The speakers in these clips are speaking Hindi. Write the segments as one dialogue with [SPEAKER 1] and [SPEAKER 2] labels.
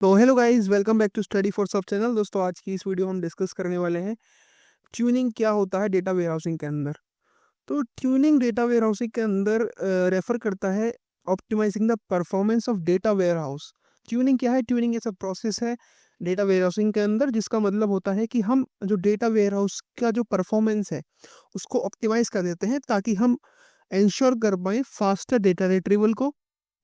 [SPEAKER 1] तो hello guys, welcome back to study for सब चैनल। दोस्तों, आज की इस वीडियो हम डिस्कस करने वाले हैं ट्यूनिंग क्या होता है डेटा वेयरहाउसिंग के अंदर। तो ट्यूनिंग डेटा वेयरहाउसिंग के अंदर रेफर करता है optimizing the performance of data warehouse. Tuning क्या है? ट्यूनिंग ऐसा प्रोसेस है डेटा वेयरहाउसिंग के अंदर जिसका मतलब होता है कि हम जो डेटा वेयरहाउस का जो परफॉर्मेंस है उसको ऑप्टिमाइज कर देते हैं ताकि हम इंश्योर कर पाए फास्टर डेटा रिट्रीवल को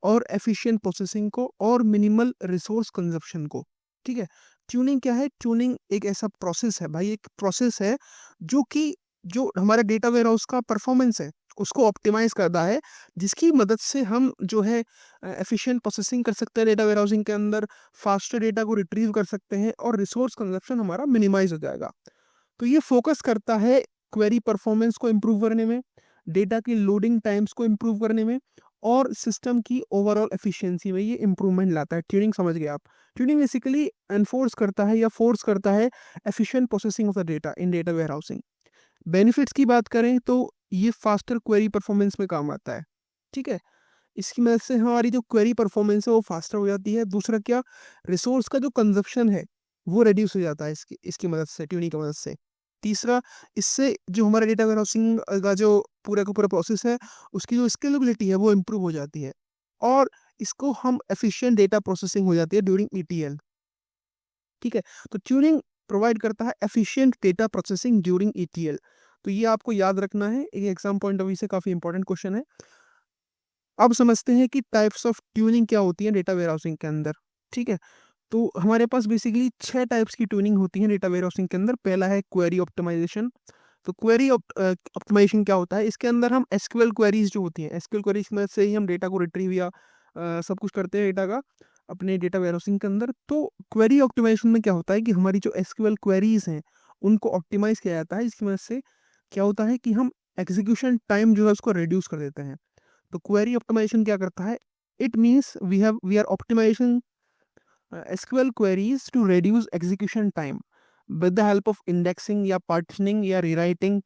[SPEAKER 1] और एफिशिएंट प्रोसेसिंग को और मिनिमल रिसोर्स कंजप्शन को। ठीक है। ट्यूनिंग क्या है? ट्यूनिंग एक ऐसा प्रोसेस है भाई, एक प्रोसेस है जो कि जो हमारे डेटा वेयर हाउस का परफॉर्मेंस है उसको ऑप्टिमाइज करता है, जिसकी मदद से हम जो है एफिशिएंट प्रोसेसिंग कर सकते हैं डेटा वेयर हाउसिंग के अंदर, फास्टर डेटा को रिट्रीव कर सकते हैं और रिसोर्स कंजप्शन हमारा मिनिमाइज हो जाएगा। तो ये फोकस करता है क्वेरी परफॉर्मेंस को इम्प्रूव करने में, डेटा की लोडिंग टाइम्स को इम्प्रूव करने में और सिस्टम की ओवरऑल एफिशिएंसी में ये इंप्रूवमेंट लाता है। ट्यूनिंग समझ गए आप? ट्यूनिंग बेसिकली एनफोर्स करता है या फोर्स करता है efficient processing of the data in data warehousing. Benefits की बात करें तो ये फास्टर क्वेरी परफॉर्मेंस में काम आता है। ठीक है। इसकी मदद से हमारी जो क्वेरी परफॉर्मेंस है वो फास्टर हो जाती है। दूसरा क्या, रिसोर्स का जो कंजप्शन है वो रिड्यूस हो जाता है इसकी इसकी मदद से, ट्यूनिंग की मदद से। तीसरा, इससे जो हमारा डेटा वेयरहाउसिंग का जो पूरा का पूरा प्रोसेस है उसकी जो स्केलेबिलिटी है वो इम्प्रूव हो जाती है और इसको हम एफिशिएंट डेटा प्रोसेसिंग हो जाती है ड्यूरिंग ईटीएल। ठीक है। तो ट्यूनिंग प्रोवाइड करता है efficient data processing during ETL. तो ये आपको याद रखना है, एक एग्जाम पॉइंट ऑफ व्यू से काफी इंपॉर्टेंट क्वेश्चन है। अब समझते हैं कि टाइप्स ऑफ ट्यूनिंग क्या होती है डेटा वेयरहाउसिंग के अंदर। ठीक है। तो हमारे पास बेसिकली 6 टाइप्स की ट्यूनिंग होती है डेटा वेयरहाउसिंग के अंदर। पहला है क्वेरी ऑप्टिमाइजेशन। तो क्वेरी ऑप्टिमाइजेशन क्या होता है? इसके अंदर हम एसक्यूएल क्वेरीज जो होती हैं, एसक्यूएल क्वेरीज की मदद से ही हम डेटा को रिट्रीव या सब कुछ करते हैं डेटा का अपने डेटा वेयरहाउसिंग के अंदर। तो क्वेरी ऑप्टिमाइजेशन में क्या होता है कि हमारी जो एसक्यूएल क्वेरीज हैं उनको ऑप्टिमाइज किया जाता है। इसकी मदद से क्या होता है कि हम एग्जीक्यूशन टाइम जो है उसको रिड्यूस कर देते हैं। तो क्वेरी ऑप्टिमाइजेशन क्या करता है? It means we are optimization SQL queries to reduce execution time with the help of indexing या partitioning या rewriting,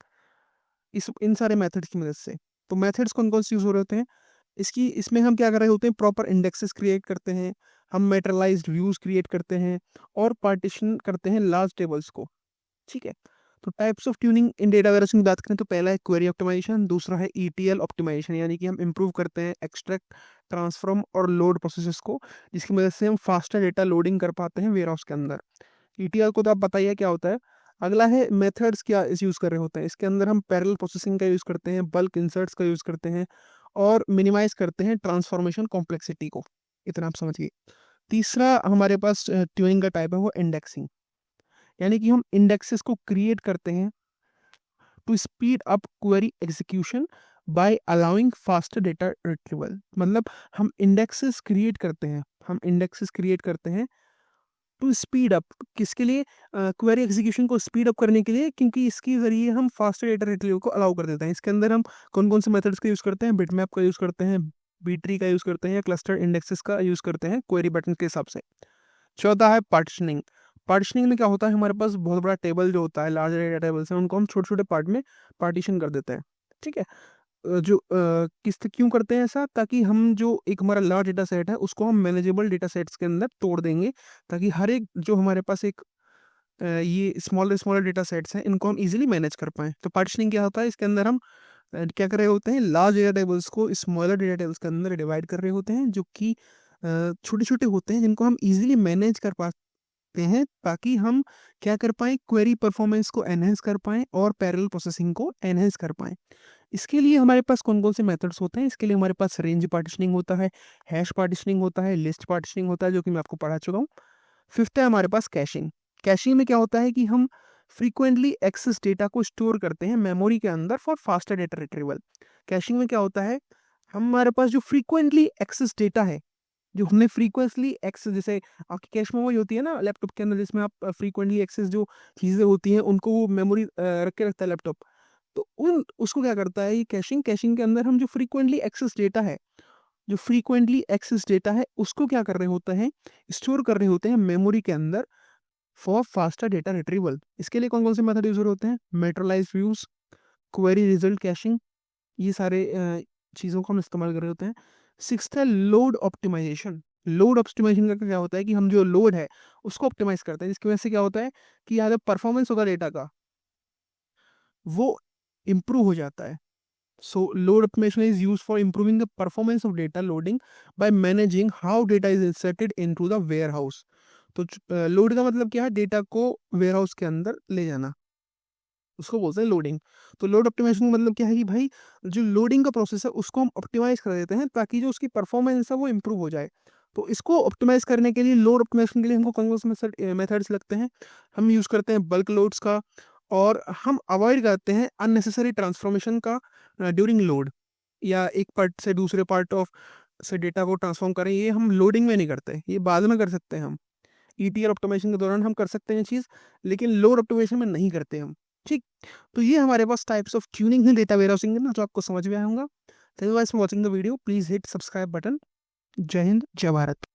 [SPEAKER 1] इस इन सारे मेथड्स की मदद से। तो मेथड्स कौन कौन से यूज हो रहे होते हैं इसमें? हम क्या कर रहे होते हैं? प्रॉपर इंडेक्सेस क्रिएट करते हैं, हम मेटरलाइज्ड व्यूज क्रिएट करते हैं और पार्टीशन करते हैं लार्ज टेबल्स को। ठीक है। तो types of tuning in data warehousing की बात करें तो पहला है क्वेरी ऑप्टिमाइजेशन, दूसरा है ईटीएल ऑप्टिमाइजेशन, यानी कि हम इंप्रूव करते हैं एक्सट्रैक्ट, ट्रांसफॉर्म और लोड प्रोसेसेस को, जिसकी मदद से हम फास्टर डेटा लोडिंग कर पाते हैं वेयरहाउस के अंदर। ईटीएल को तो आप बताइए क्या होता है। अगला है मेथड्स, क्या इस यूज़ कर रहे होते हैं? इसके अंदर हम पैरेलल प्रोसेसिंग का यूज़ करते हैं, बल्क इंसर्ट्स का यूज़ करते हैं और मिनिमाइज करते हैं ट्रांसफॉर्मेशन कॉम्प्लेक्सिटी को। इतना आप समझिए। तीसरा हमारे पास ट्यूनिंग का टाइप है वो इंडेक्सिंग, यानी कि हम इंडेक्सेस को क्रिएट करते हैं to speed up query execution by allowing faster data retrieval. मतलब हम इंडेक्सेस क्रिएट करते हैं, टू स्पीड अप, किसके लिए? क्वेरी एग्जीक्यूशन को स्पीड अप करने के लिए, क्योंकि इसके जरिए हम फास्टर डेटा रिट्रीवल को अलाउ कर देते हैं। इसके अंदर हम कौन कौन से मेथड्स का यूज़ करते हैं? बिटमैप का यूज़ करते हैं, बी ट्री का यूज़ करते हैं या क्लस्टर इंडेक्सेस का यूज़ करते हैं क्वेरी बटन के हिसाब से। चौथा है पार्टिशनिंग। पार्टिशनिंग में क्या होता है? हमारे पास बहुत बड़ा टेबल जो होता है, लार्ज डेटा टेबल्स हैं, उनको हम छोटे छोटे पार्ट में पार्टीशन कर देते हैं। ठीक है। क्यों करते हैं ऐसा? ताकि हम जो एक हमारा लार्ज डेटा सेट है उसको हम मैनेजेबल डेटा सेट्स के अंदर तोड़ देंगे, ताकि हर एक जो हमारे पास एक ये स्मॉलर स्मॉलर डेटा सेट्स हैं इनको हम इजीली मैनेज कर पाएँ। तो पार्टिशनिंग क्या होता है? इसके अंदर हम क्या कर रहे होते हैं? लार्ज डेटा टेबल्स को स्मॉलर डेटा टेबल्स के अंदर डिवाइड कर रहे होते हैं, जो कि छोटे छोटे होते हैं, जिनको हम इजीली मैनेज कर पाते हैं, ताकि हम क्या कर पाएँ? क्वेरी परफॉर्मेंस को एनहेंस कर पाएँ और पैरेलल प्रोसेसिंग को एनहेंस कर पाएँ। इसके लिए हमारे पास कौन-कौन से मेथड्स होते हैं? इसके लिए हमारे पास रेंज पार्टिशनिंग होता है, हैश पार्टिशनिंग होता है, लिस्ट पार्टिशनिंग होता है, जो कि मैं आपको पढ़ा चुका हूँ। फिफ्थ है हमारे पास कैशिंग। कैशिंग में क्या होता है कि हम फ्रीक्वेंटली एक्सेस डेटा को स्टोर करते हैं मेमोरी के अंदर for faster data retrieval. Caching में क्या होता है? हमारे पास जो फ्रीक्वेंटली एक्सेस डेटा है, जो हमने फ्रीक्वेंटली एक्सेस, जैसे आपकी कैश मेमोरी होती है ना लैपटॉप के अंदर, जिसमें आप फ्रीक्वेंटली एक्सेस जो चीज़ें होती हैं उनको वो मेमोरी रख के रखता है लैपटॉप। तो उन उसको क्या करता है ये कैशिंग? कैशिंग के अंदर हम जो फ्रीक्वेंटली एक्सेस डेटा है उसको क्या कर रहे होते हैं? स्टोर कर रहे होते हैं मेमोरी के अंदर फॉर फास्टर डेटा रिट्रीवल। इसके लिए कौन कौन से मेथड यूज होते हैं? मेट्रोलाइज व्यूज, क्वेरी रिजल्ट कैशिंग, ये सारे चीज़ों को हम इस्तेमाल कर रहे होते हैं। सिक्स्थ है लोड ऑप्टिमाइजेशन। लोड ऑप्टिमाइजेशन का क्या होता है कि हम जो लोड है उसको ऑप्टिमाइज करते हैं, जिसकी वजह से क्या होता है कि यहाँ जो परफॉर्मेंस होगा डेटा का वो इम्प्रूव हो जाता है। So load optimization is used for improving the performance of data loading by managing how data is inserted into the warehouse. तो लोड का मतलब क्या है, डेटा को वेयरहाउस के अंदर ले जाना, उसको बोलते हैं लोडिंग। तो लोड ऑप्टिमाइजेशन का मतलब क्या है कि भाई जो लोडिंग का प्रोसेस है उसको हम ऑप्टिमाइज कर देते हैं ताकि जो उसकी परफॉर्मेंस है वो इम्प्रूव हो जाए। तो इसको ऑप्टिमाइज करने के लिए, लोड ऑप्टिमाइजेशन के लिए हमको कौन कौन से मेथड्स लगते हैं, हम यूज़ करते हैं बल्क लोड्स का, और हम अवॉइड करते हैं अननेसेसरी ट्रांसफॉर्मेशन का ड्यूरिंग लोड, या एक पार्ट से दूसरे पार्ट ऑफ से डेटा को ट्रांसफॉर्म करें, ये हम लोडिंग में नहीं करते, ये बाद में कर सकते हैं हम। ईटीएल ऑप्टिमाइजेशन के दौरान हम कर सकते हैं चीज़, लेकिन लोड ऑप्टिमाइजेशन में नहीं करते हम। ठीक, तो ये हमारे पास टाइप्स ऑफ ट्यूनिंग है डेटा वेयरहाउसिंग के ना, जो आपको समझ में आया होगा। Thank you guys for watching the video, please hit subscribe button. जय हिंद, जय भारत।